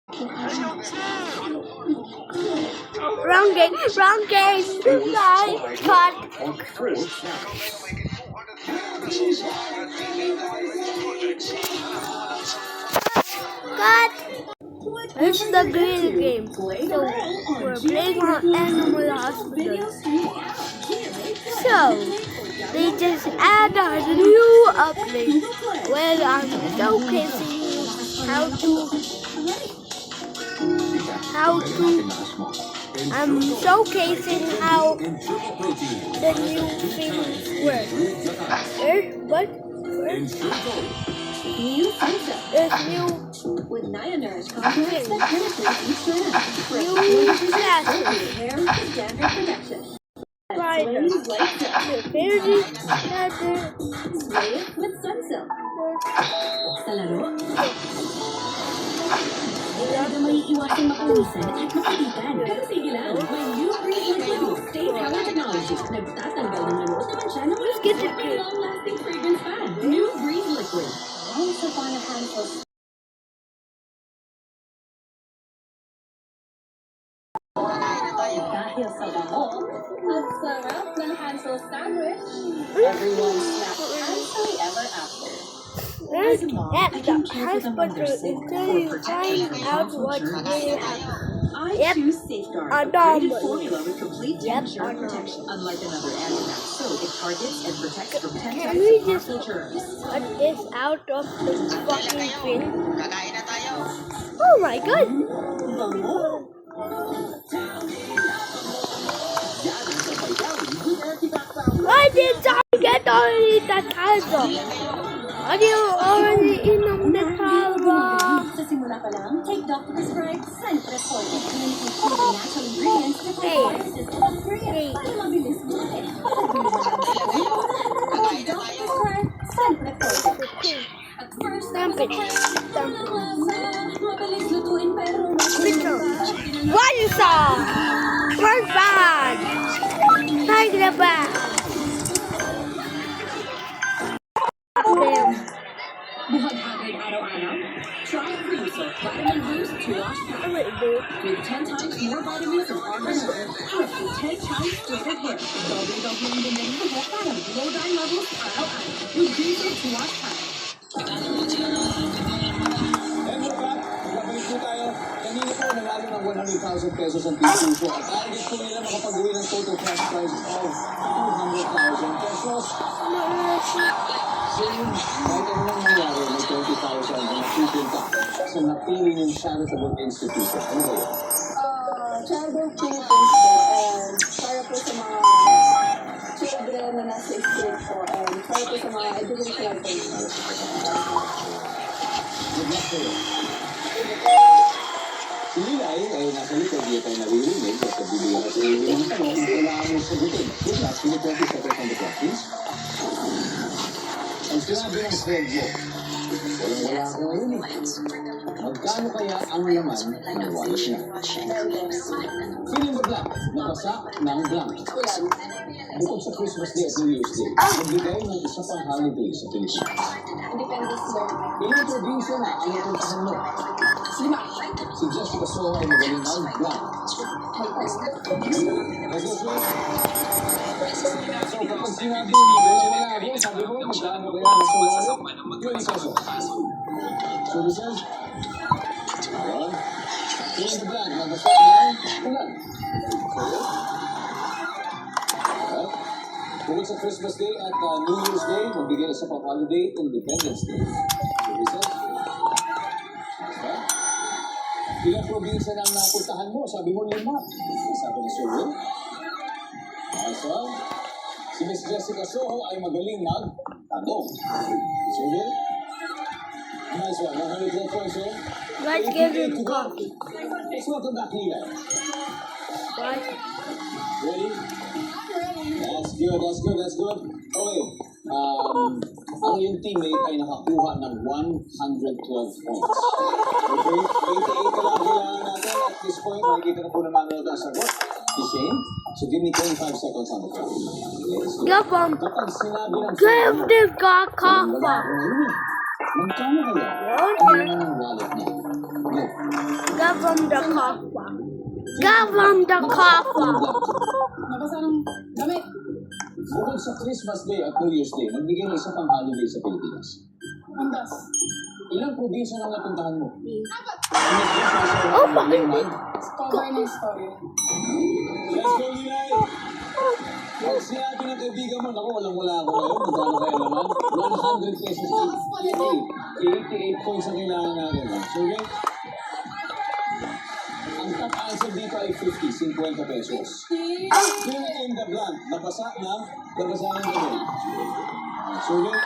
Wrong game, guys, cut. Cut. This is the green game. So we're playing on Animal Hospital. So they just added a new update where I'm showcasing how the new things work. What? There's new with Nianer's complex that penetrates each strand. new classes. Hair standard protection. Spider. Spray it with Sunsilk. Sa laro, hindi may iwasang makalisan at makalitan. Pero sige lang, may new Breeze Liquid Stay Power Technology. Nagtatanggal ng laro naman siya ng long-lasting fragrance pad. New Breeze Liquid. Once upon a handful. Dahil sa bango, ang sarap ng Hansel sandwich. Everyone snapped Hansel ever after. That's the hospital until you find out what they have. I choose Safeguard, a a dog. created formula with complete temperature a dog. protection. Unlike another antibac soap, it targets and protects from 10 Can types we of just harmful germs. cut this out of the fucking thing? Oh my god! Why did I get already the title? Are you already in the title? Sa simula pa lang, take Dr. Prescribed Centret Forte na include the natural ingredients to fight viruses and bacteria para mabilis buhay. Dr. Prescribed Centret Forte. At first, mabilis lutuin pero One song! First band! Take the back! buhat-hagad araw-araw. Try Freezer Vitamin Boost to wash with 10 times more vitamins and argan oil and up to 10 times straighter hair. Double yung dumi ng buhok para low dye levels araw-araw with Freezer to wash time. Babalik po tayo. Kanina po, nanalo ng 100,000 pesos ang team po. At target po nila makapag-uwi ng total cash prize of 200,000 pesos. So yun, kahit ano nang nangyari, may 20,000 na napupunta sa napili yung charitable institution. Ano ba yun? Charitable Philippines po, and para po sa mga children na nasa street po, and para po sa mga educational things. Good luck kayo. Si Lilay ay nasa likod, di tayo naririnig at nabibigyan ka sa iyo ng tanong na kailangan mong sagutin. Good luck, sino 20 seconds on the clock, please. Ang sinabi ng friend mo, walang-wala ako ngayon eh. Magkano kaya ang laman ng wallet niya? Feeling mo blank, nabasa ng blank. Bukod sa Christmas Day at New Year's Day, nagbigay ng isa pang holiday sa Pilipinas. Independence Day. Ilang probinsya na ang napuntahan mo? Si Jessica Soho ay magaling ang blank. So kapag sinabi ni wala ako, sabi mo, magkano kaya ang solo? 20 pesos. So this is, ayan, fill in the blank, nabasa ng ulan. Alright. Bukod sa Christmas Day at New Year's Day, magbigay sa pang holiday, Independence Day. So this is, ilang probinsya na ang napuntahan mo? Sabi mo 5. Sabi ni Sir Will. Awesome. Si Miss Jessica Soho ay magaling mag-tanong. Sir Will? Nice one. 112 points, sir. Let's give him coffee. Let's welcome back, Lila. What? Ready? That's good. Okay. Ang iyong teammate ay nakakuha ng 112 points. Okay? 88 ka lang kailangan natin. At this point, makikita na po naman natin ang sagot. Si Shane. So give me 25 seconds on the clock. Okay, Give him. kapag sinabi ng Give the guy wala coffee. akong ngayon. Magkano kaya? What? Ang laman ng wallet niya? Go. Gavam the Kafa. Gavam the Kafa. Nabasa ng damit. Bukod sa Christmas Day at New Year's Day, nagbigay ng isa pang holiday sa Pilipinas. Andas. Ilang probinsya nang napuntahan mo? Oh, bakit? Cover ng story. Let's go, Lilay! Pag sinabi ng kaibigan mo, naku, walang-wala ako ngayon. Magkano kayo naman? 100 pesos. 88 points ang kailangan natin. So, okay? Ang top answer dito ay 50 pesos. Fill in the blank. Nabasa ng gabi. So, okay?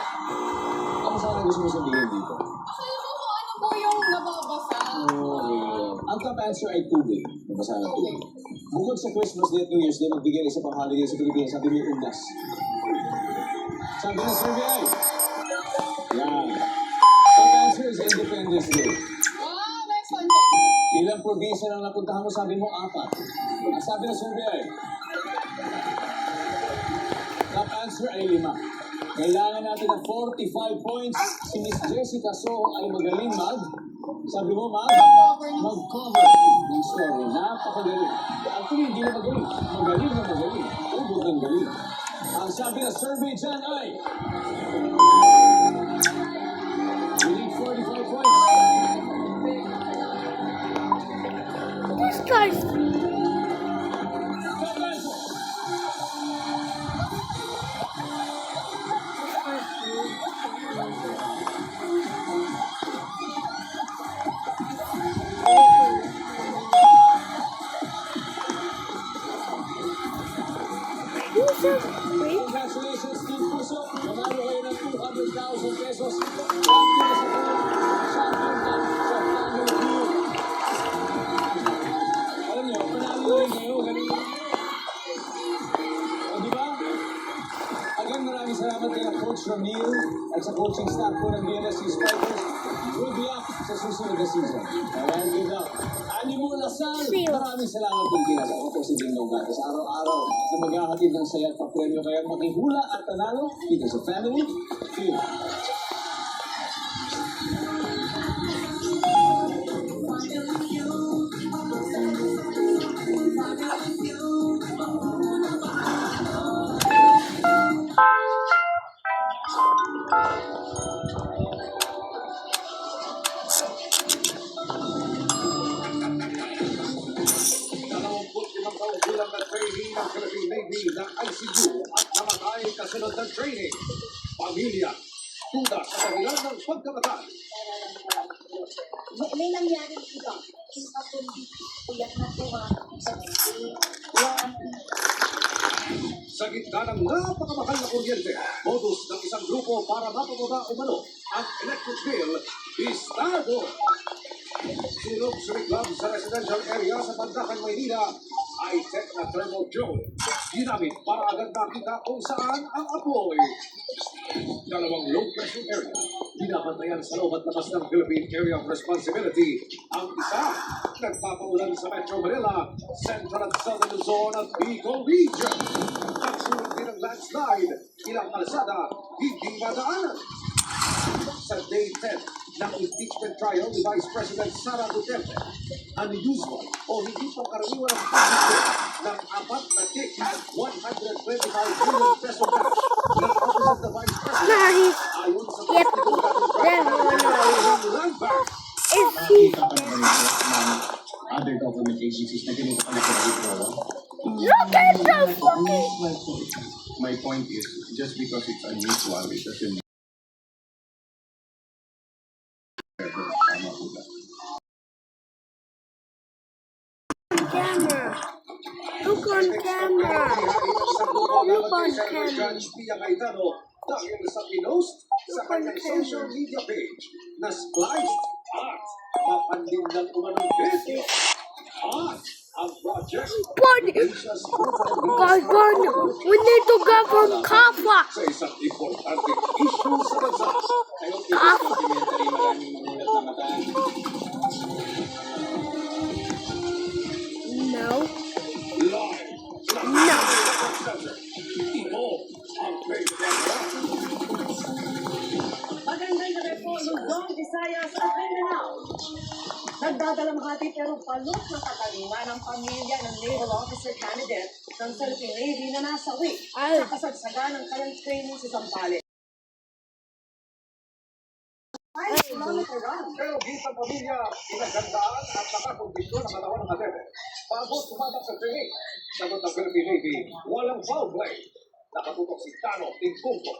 Ano sana gusto mo sabihin dito? Akala ko kung ano po yung nababasa. Okay. Ang top answer ay tubig. Nabasa ng tubig. Bukod sa Christmas Day at New Year's Day, magbigay isa pang holiday sa Pilipinas. Sabi niyo, undas. Sabi na survey ay, yan. Top answer is Independence Day. Ah, next one. Ilang probinsya lang napuntahan mo, sabi mo, 4. Ang sabi na survey ay, top answer ay 5. Kailangan natin ng 45 points. Si Miss Jessica Soho ay magaling sabi mo, mag-cover ng story. Napakagaling. Actually, hindi na magaling. Magaling na magaling. Ubod ng galing. Ang sabi na survey dyan ay, we need 45 points. This guy's Top answer. Congratulations, Team Puso. Nanalo kayo ng 200,000 pesos. Champion na sa Family Feud. Alam niyo, panalo rin kayo. Ganun. O, di ba? Again, maraming salamat kay Coach Ramil at sa coaching staff po ng BNSC Strikers. Good luck sa susunod na season. Alright, good luck. Animo Lasal, maraming salamat kung ginagawa ko si Dingdong Gatas. Araw-araw na maghahatid ng saya at premyo kaya makihula at panalo dito sa Family Feud. Bilang na trainee ng Philippine Navy na ICU at namatay kasunod ng training. Pamilya, tuda sa dahilan ng pagkamatay. May nangyari dito. Yung kapundi, uyak na tuwa. Sa gitna ng napakamahal na kuryente, modus ng isang grupo para mapababa umano ang electric bill, Istado. Sunog-sumiklab sa residential area sa Pandacan, Maynila, high-tech na thermal drone. Ginamit para agad makita kung saan ang apoy. Dalawang low-pressure area. Binabantayan sa loob at labas ng Philippine Area of Responsibility. Ang isa, nagpapaulan sa Metro Manila, Central at Southern Luzon at Bicol Region. Nagsunod din ang landslide. Ilang kalsada, hindi madaanan. Sa Day 10 ng impeachment trial ni Vice President Sara Duterte, unusual o hindi pangkaraniwan ang pagkakit ng 4 na tick at 125 million peso cash ng Office of the Vice President. Nice. Ayon sa Yep. There, Land Bank. is he. Nakita pa naman ito ng other government agencies na ganito pa nagkakagawa. Look at the fucking. My point is, just because it's unusual, it doesn't mean tama po ba? Camera. Look on camera. Look on camera. Judge Pia Cayetano dahil sa pinost sa kanyang social media page na spliced at mapandindang umanong video at ang project But, Asia's Gargan, we need to go from Kafa. sa isang importanteng issue sa bansa. Kafa. No. Live sa No. Center. Ito ang Payback. Magandang gabi po, Luzon, Visayas at Mindanao. Nagdala Nagdadalamhati pero palok na katalima ng pamilya ng Naval Officer Candidate ng Philippine Navy na nasawi sa kasagsagan ng kanyang training sa Zambales. 5-kilometer run. Pero gisang pamilya, pinagandaan at nakakondisyon ang katawan ng kadete. Bago sumatak sa training, sagot ng Philippine Navy, walang foul play. Nakatutok si Tano Tingkungko.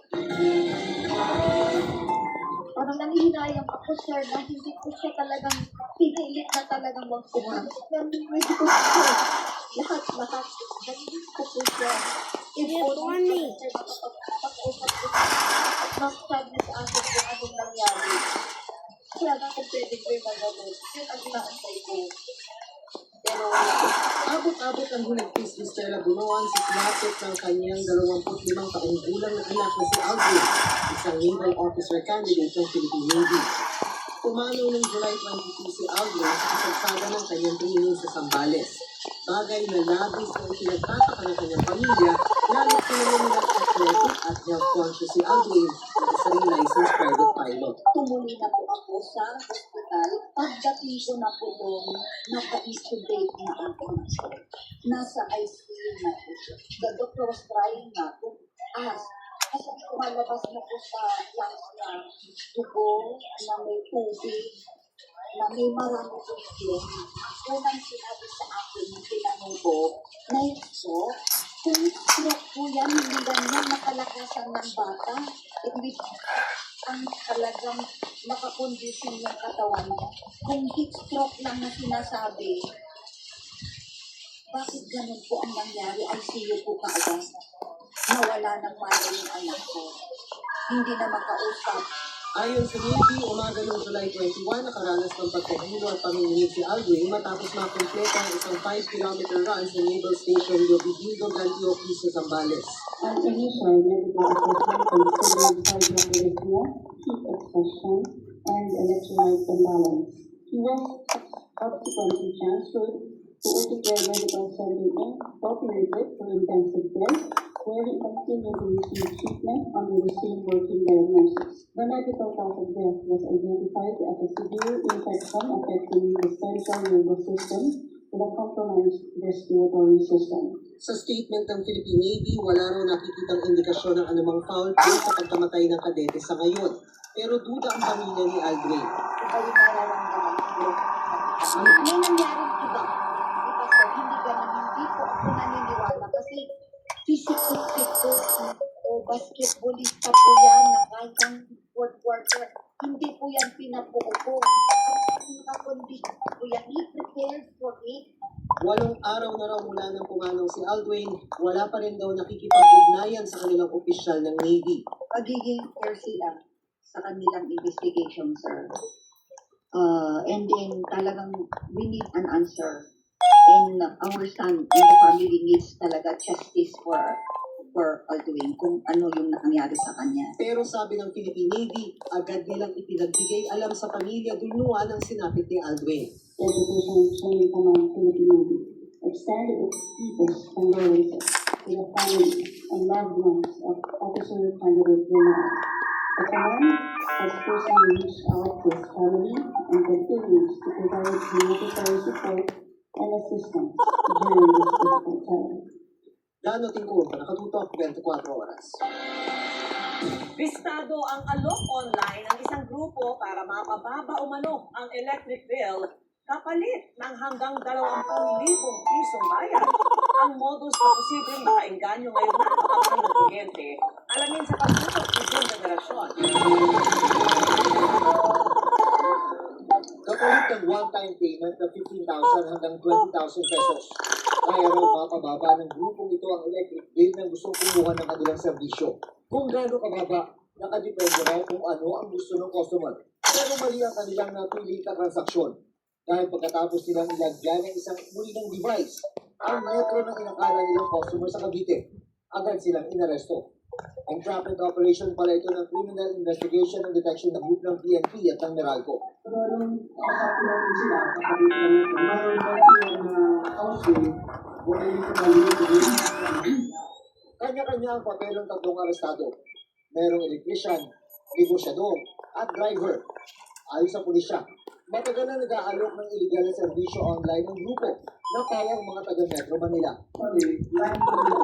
Parang nangihinayang ako, sir, na hindi ko siya talagang pinilit na talagang magpuman. Medyo ko siya. Lahat. Nagiging ko po siya. Important, sir, makapag-usap ko siya. Mag-sabi sa akin kung anong nangyari. Wala na akong pwede ko yung magawin. Yun ang inaantay ko. Pero Abot-abot ang hinagpis ni Stella Bunoan sa sinapit ng kanyang 25 taong gulang na anak na si Aldrin, isang naval officer candidate ng Philippine Navy. Pumanaw noong July 22 si Aldrin sa kasagsaga ng kanyang training sa Zambales. Bagay na labis na ipinagtataka ng kanyang pamilya, lalo pinanong ng athletic at health conscious si Aldrin na isa ring licensed private pilot. tumuli na po ako sa hospital. Pagdating ko na po doon, naka-intubate na ako. Nasa ICU na po. The doctor was trying na to ask. Kasi kumalabas na po sa lungs na dugo, na may tubig, na may marami po yun. Unang sinabi sa akin, yung tinanong ko, na-stroke. Kung stroke po yan, hindi ganyan nakalakasan ng bata. Hindi ang talagang nakakondisyon ng katawan niya. Kung heat stroke lang na sinasabi, bakit ganun po ang nangyari? ICU po kaagad. Nawala ng mali yung anak ko. Hindi na makausap. Ayon sa Navy, umaga noong July 21, nakaranas ng pagkahilo at pamingilid si Aldrin matapos makumpleto ang isang 5-kilometer run sa Naval Station Yobigido, Antioquia sa Zambales. An initial medical assessment considered hydrophobia, heat exhaustion, and electrolyte imbalance. He was subsequently transferred to Orthopedic Medical Center in operated for intensive care, where he continued to receive treatment under the same working diagnosis. The medical cause of death was identified as a severe infection affecting the central nervous system with a compromised respiratory system. Sa statement ng Philippine Navy, wala raw nakikitang indikasyon ng anumang foul play sa pagkamatay ng kadete sa ngayon. Pero duda ang pamilya ni Aldrin. Iba yung nararamdaman ko. May nangyaring iba. Iba sir, hindi ganun. Hindi po ako naniniwala kasi physical fit ko o basketballista po yan na kahit ang fourth quarter, hindi po yan pinapuko ko. At nakakondisyon po yan. He prepared for it. 8 araw na raw mula nang pumanaw si Aldrin, wala pa rin daw nakikipag-ugnayan sa kanilang opisyal ng Navy. Magiging fair sila sa kanilang investigation, sir. And then talagang we need an answer. And our son and the family needs talaga justice for Aldrin kung ano yung nangyari sa kanya. Pero sabi ng Philippine Navy, agad nilang ipinagbigay alam sa pamilya Dulnuan ang sinapit ni Aldrin. Education Training Command Philippine Navy extended its deepest condolences to the families and loved ones of Officer Candidate Bunoan. The command has personally reached out to his family and continues to provide necessary support and assistance during this difficult time. Dano Tingkungko, nakatutok 24 oras. Bistado ang alok online ng isang grupo para mapababa umano ang electric bill kapalit ng hanggang 20,000 pisong bayad. Ang modus na posibleng makainganyo ngayon na kapag ng kuryente, alamin sa pagtutok ni June Federasyon. Kapalit ng one-time payment na 15,000 hanggang 20,000 pesos. Kaya raw mapababa ng grupong ito ang electric bill na gustong kumuha ng kanilang serbisyo. Kung gaano kababa, nakadepende raw kung ano ang gusto ng customer. Pero mali ang kanilang napili na transaksyon. Dahil pagkatapos nilang ilagyan ng isang uri ng device, ang metro ng inakala nilang customer sa Cavite, agad silang inaresto. Ang traffic operation pala ito ng Criminal Investigation and Detection ng group ng PNP at ng Meralco. Kanya-kanya ang papel ng tatlong arestado. Merong electrician, negosyador, at driver. Ayon sa pulisya, Matagal na nag-aalok ng illegal na serbisyo online ng grupo na pawang mga taga Metro Manila. Lahat po nila,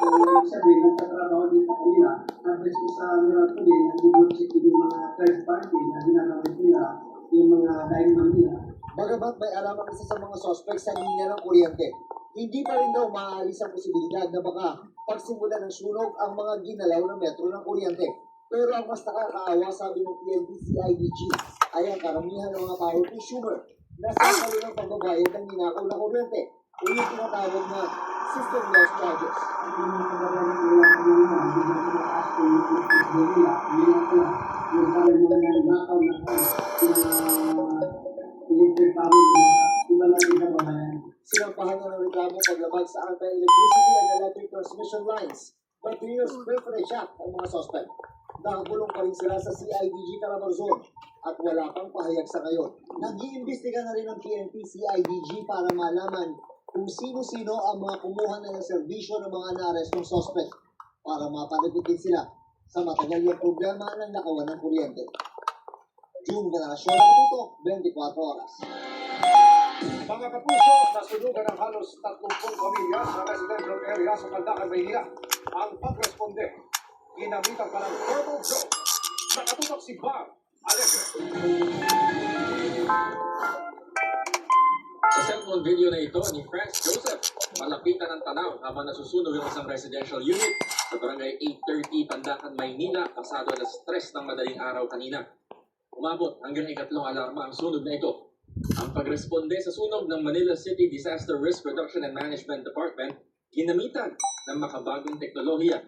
kung sabihin, nagtatrabaho din sa kanila, at sa nila po din, nag-budget yung mga third party na ginamit nila, yung mga lineman nila. Bagamat may alam ang isa sa mga suspect sa linya ng kuryente, hindi pa rin daw maaalis ang posibilidad na baka pagsimula ng sunog ang mga ginalaw ng metro ng kuryente. Pero ang mas nakakaawa, sabi ng PNP-CIDG, ay ang karamihan ng mga power consumer na sa kalo ng pagbabayad ng ninakaw na kuryente o yung tinatawag na system loss charges. Yung mga kagagaling nila, yung mga pinaka-ask ko yung nila, yung parang mga nangakaw na ko, yung electric power nila, iba lang yung kabahayan. Sinampahan na ng reklamo paglabag sa Anti-Electricity and Electric Transmission Lines Materials Preference Act ang mga suspect. Nakagulong pa rin sila sa CIDG Calabarzon at wala pang pahayag sa ngayon. Nag-iimbestiga na rin ng PNP-CIDG para malaman kung sino-sino ang mga kumuha na ng serbisyo ng mga naarestong suspect para mapanagutin sila sa matagal yung problema ng nakawan ng kuryente. June Veneracion, Natutok, 24 oras. Mga kapuso, nasunugan ng halos 30 pamilya sa residential area sa Caldacan, Maynila. Ang pagresponde, ginamitan pa ng thermal drone. Nakatutok si Bob Alegre. Sa cellphone video na ito ni Franz Joseph, malapitan ng tanaw habang nasusunog ang isang residential unit sa barangay 830 Pandacan, Maynila, pasado alas 3 ng madaling araw kanina. Umabot hanggang ikatlong alarma ang sunog na ito. Ang pagresponde sa sunog ng Manila City Disaster Risk Reduction and Management Department, ginamitan ng makabagong teknolohiya.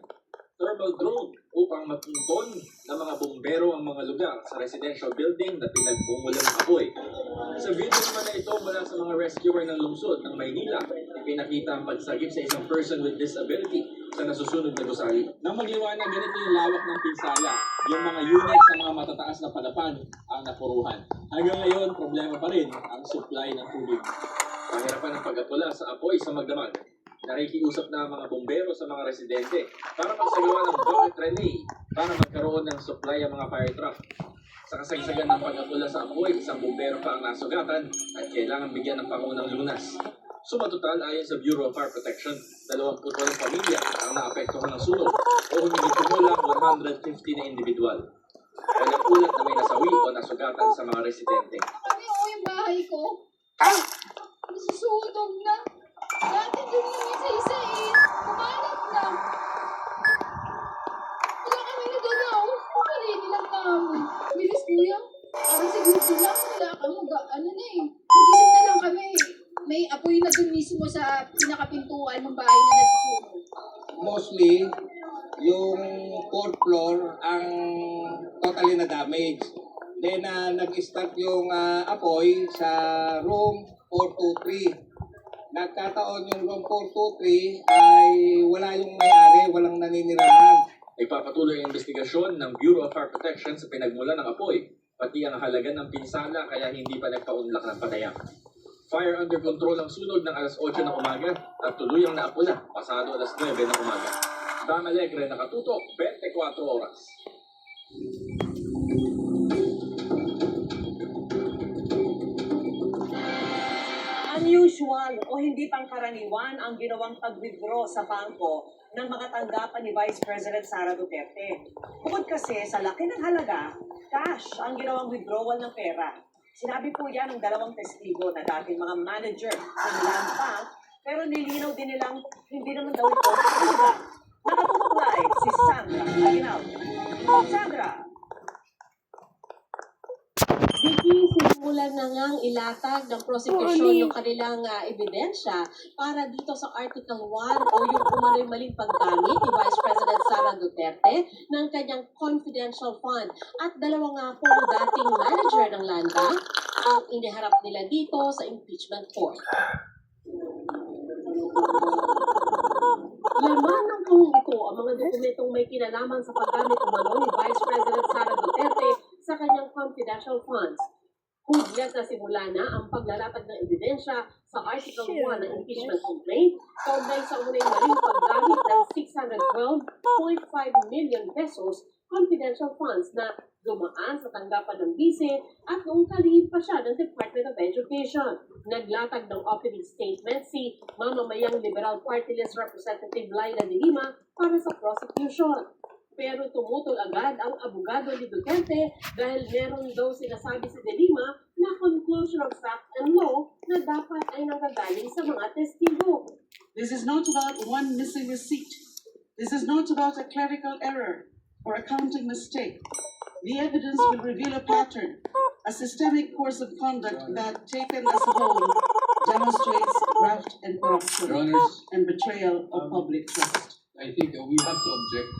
Thermal drone upang mapunton ng mga bumbero ang mga lugar sa residential building na pinagmumulan ng apoy. Sa video naman na ito mula sa mga rescuer ng lungsod ng Maynila, ipinakita ang pagsagip sa isang person with disability sa nasusunog na gusali. Nang magliwanag, ganito yung lawak ng pinsala. Yung mga unit sa mga matataas na palapan ang napuruhan. Hanggang ngayon, problema pa rin ang supply ng tubig. Pahirapan ang pag-atula sa apoy sa magdamag. Nakikiusap na ang mga bombero sa mga residente para magsagawa ng bucket relay para magkaroon ng supply ang mga fire truck. Sa kasagsagan ng pag-atula sa apoy, isang bombero pa ang nasugatan at kailangan bigyan ng pangunang lunas. Sumatotal ayon sa Bureau of Fire Protection, 28 pamilya ang naapektuhan ng sunog o humigit kumulang 150 na individual. Walang ulat na may nasawi o nasugatan sa mga residente. Kami yung bahay ko. Nasusunog na. Dati dun yung isa-isa kumalat na. Wala kami nagalaw. Pakarili lang namin. Bilis kuya. Para siguro lang. Wala kami Nagising na lang kami. May apoy na dun mismo sa pinakapintuan ng bahay na nasusunog. Mostly, yung 4th floor ang totally na damage. Then, nag-start yung apoy sa room 423. Nagkataon yung room 423 ay wala yung may-ari, walang naninirahan. Ipapatuloy ang investigasyon ng Bureau of Fire Protection sa pinagmulan ng apoy, pati ang halaga ng pinsala kaya hindi pa nagpaunlak ng panayam. Fire under control ang sunog ng alas 8 ng umaga at tuluyang naapula pasado alas 9 ng umaga. Bam Alegre, Nakatutok, 24 oras. Unusual o hindi pangkaraniwan ang ginawang pag-withdraw sa bangko ng mga tanggapan ni Vice President Sara Duterte. Bukod kasi sa laki ng halaga, cash ang ginawang withdrawal ng pera. Sinabi po yan ng dalawang testigo na dating mga manager ng Land Bank, pero nilinaw din nilang hindi naman daw ito halaga. Nakatutok live si Sandra Aguinaldo. Sandra! Vicky, simulan na ngang ilatag ng prosecution yung kanilang ebidensya para dito sa Article 1 o yung umano'y maling paggamit ni Vice President Sara Duterte ng kanyang confidential fund. At dalawa nga po dating manager ng Land Bank ang iniharap nila dito sa impeachment court. Laman ng kahong ito ang mga dokumentong may kinalaman sa paggamit umano ni Vice President Sara Duterte sa kanyang confidential funds. Hudyat na simula na ang paglalatag ng ebidensya sa Article 1 ng impeachment complaint kaugnay sa unay maling paggamit ng 612.5 million pesos confidential funds na dumaan sa tanggapan ng bise at noong kalihim pa siya ng Department of Education. Naglatag ng opening statement si mamamayang Liberal Party List Representative Laila de Lima para sa prosecution. Pero tumutol agad ang abogado ni Duterte dahil meron daw sinasabi si De Lima na conclusion of fact and law na dapat ay nanggagaling sa mga testigo. This is not about one missing receipt. This is not about a clerical error or accounting mistake. The evidence will reveal a pattern, a systemic course of conduct that, taken as a whole, demonstrates graft and corruption Your Honors, and betrayal of public trust. I think we have to object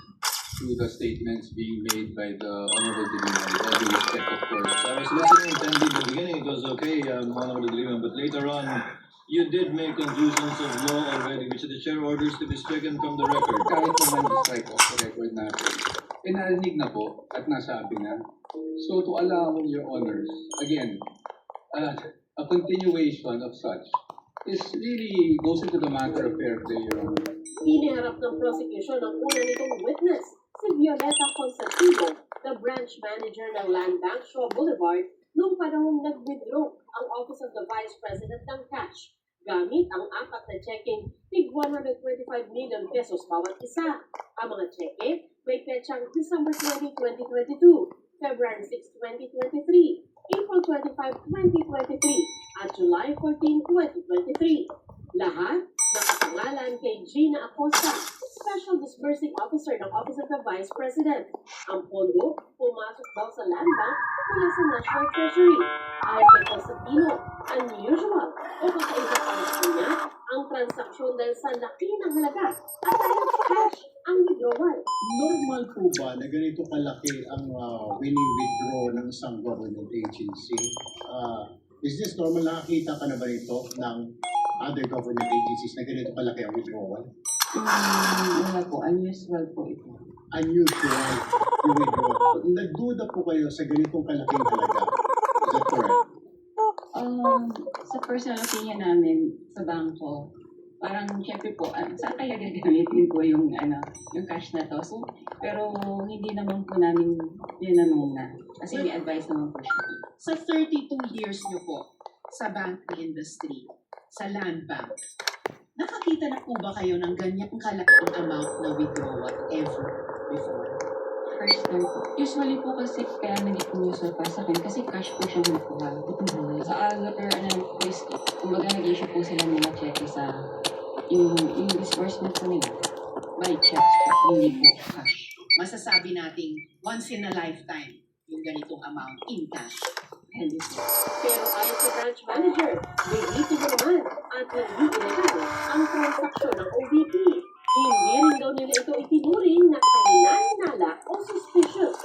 to the statements being made by the Honorable Dilima, with all due respect, of course. I was listening intently at the beginning, it was okay, Honorable Dilima, but later on, you did make conclusions of law already, which the chair orders to be stricken from the record. Kahit naman strike off the record natin, pinarinig na po at nasabi na. So to allow your honors, again, a continuation of such is really goes into the matter of fair play, Your Honor. Iniharap ng prosecution ang una nitong witness, si Violeta Constantino, the branch manager ng Land Bank Shaw Boulevard, noong panahong nag-withdraw ang Office of the Vice President ng cash gamit ang 4 na checking tig 125 million pesos bawat isa. Ang mga cheque may petsang December 20, 2022, February 6, 2023, April 25, 2023, at July 14, 2023. Lahat nakapangalan kay Gina Acosta, Special Disbursing Officer ng Office of the Vice President. Ang pondo pumasok daw sa Land Bank mula sa National Treasury. Ayon kay Constantino, unusual o kakaiba para sa kanya ang transaksyon dahil sa laki ng halaga at dahil cash ang withdrawal. Normal po ba na ganito kalaki ang winning withdraw ng isang government agency? Is this normal? Nakakita ka na ba nito ng other government agencies na ganito kalaki ang withdrawal? Wala po, unusual po ito. Unusual yung withdrawal. Nagduda po kayo sa ganitong kalaking halaga. Is that correct? Sa personal opinion namin sa bangko, parang syempre po, saan kaya gagamitin po yung cash na to? So, pero hindi naman po namin tinanong na. Kasi may advice naman po siya. Sa 32 years niyo po sa banking industry, sa land bank, nakakita na po ba kayo ng ganyang kalaking amount na withdrawal ever before? First time po. Usually po kasi kaya naging user pa sa akin kasi cash po siyang nakuha. Sa other place, kumbaga nag-issue po sila ng mga cheque sa yung disbursement po nila. By checks po, hindi po cash. Masasabi nating once in a lifetime yung ganitong amount in cash. Pero ayon sa branch manager, legitimo naman at hindi illegal ang transaksyon ng OVP. Hindi rin daw nila ito itinuring na kahinala o suspicious.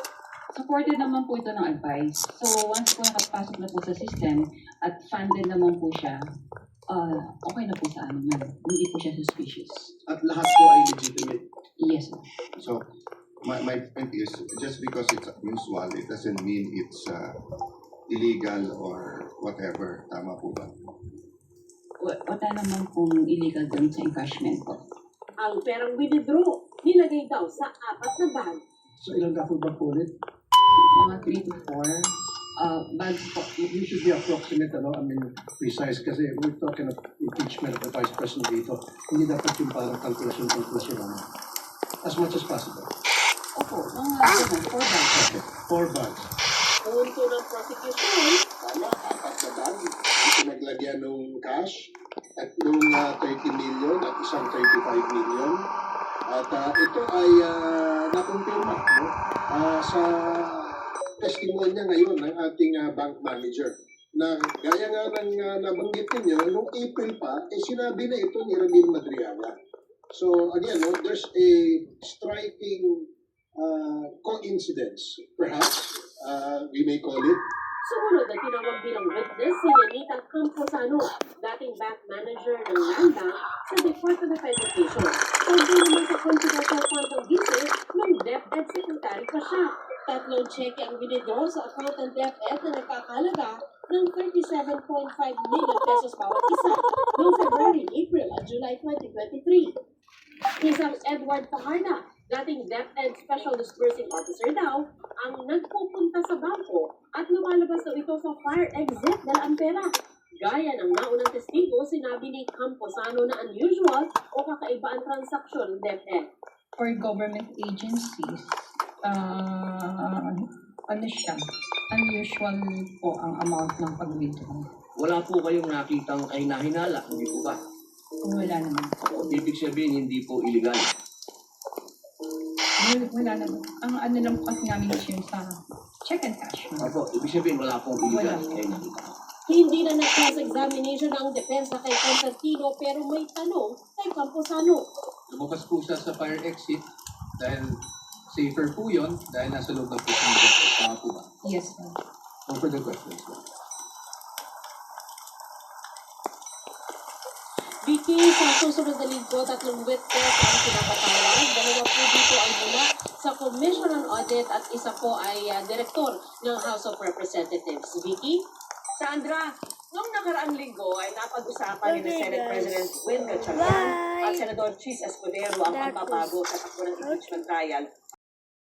Supported naman po ito ng advice. So once po nakapasok na po sa system at funded naman po siya, okay na po sa amin na. Hindi po siya suspicious. At lahat po ay legitimate. Yes, sir. So, my point is, just because it's unusual, it doesn't mean it's illegal or whatever. Tama po ba? Wala naman pong illegal doon sa encashment po. Ang perang withdraw, nilagay daw sa 4 na bag. So ilang duffel bag po ulit? Mga 3 to 4 bags po. You should be approximate, precise kasi we're talking of impeachment of the Vice President dito. Hindi dapat yung parang calculation. As much as possible. Opo, mga 4 bags. Okay, 4 bags. Punto ng prosecution, Tama, 4 na bag. Pinaglagyan ng cash at nung 30 million at isang 35 million. At ito ay nakumpirma sa testimonya ngayon ng ating bank manager na gaya nga ng nabanggit ninyo, nung April pa, sinabi na ito ni Ramil Madriaga. So again, there's a striking coincidence, perhaps, we may call it. sumunod na tinawag bilang witness si Yanita Camposano, dating bank manager ng Land Bank sa Department of Education. Kaugnay naman sa confidential fund ng vice ng DepEd Secretary pa siya. 3 cheque ang winidraw sa account ng DepEd na nagkakalaga ng 37.5 million pesos bawat isa noong February, April at July 2023. Isang Edward Fajarda, dating DepEd Special Disbursing Officer daw, ang nagpupunta sa bangko at lumalabas daw ito sa fire exit dala ang pera. Gaya ng naunang testigo, sinabi ni Camposano na unusual o kakaiba ang transaksyon ng DepEd. For government agencies, ano siya, unusual po ang amount ng pag-withdraw. Wala po kayong nakitang ay nahinala, hindi po ba? Wala naman. Ibig sabihin, hindi po illegal. Wala naman. Ang ano lang po kasi namin is yung sa check and cash. Opo, ibig sabihin, wala pong illegal. Wala. Kaya nakita. Hindi na nag-cross-examination ang depensa kay Constantino pero may tanong kay Camposano. Lumabas po siya sa fire exit dahil safer po yun dahil nasa loob ng prison break. Tama po ba? Yes, ma'am. No further questions. Vicky, sa susunod na linggo, 3 witness ang pinapatawag. 2 po dito ang mula sa Commission on Audit at isa po ay direktor ng House of Representatives. Vicky? Sandra, noong nakaraang linggo ay napag-usapan ni Senate President Win Gatchalian at Senador Chis Escudero ang pagbabago sa takbo ng impeachment trial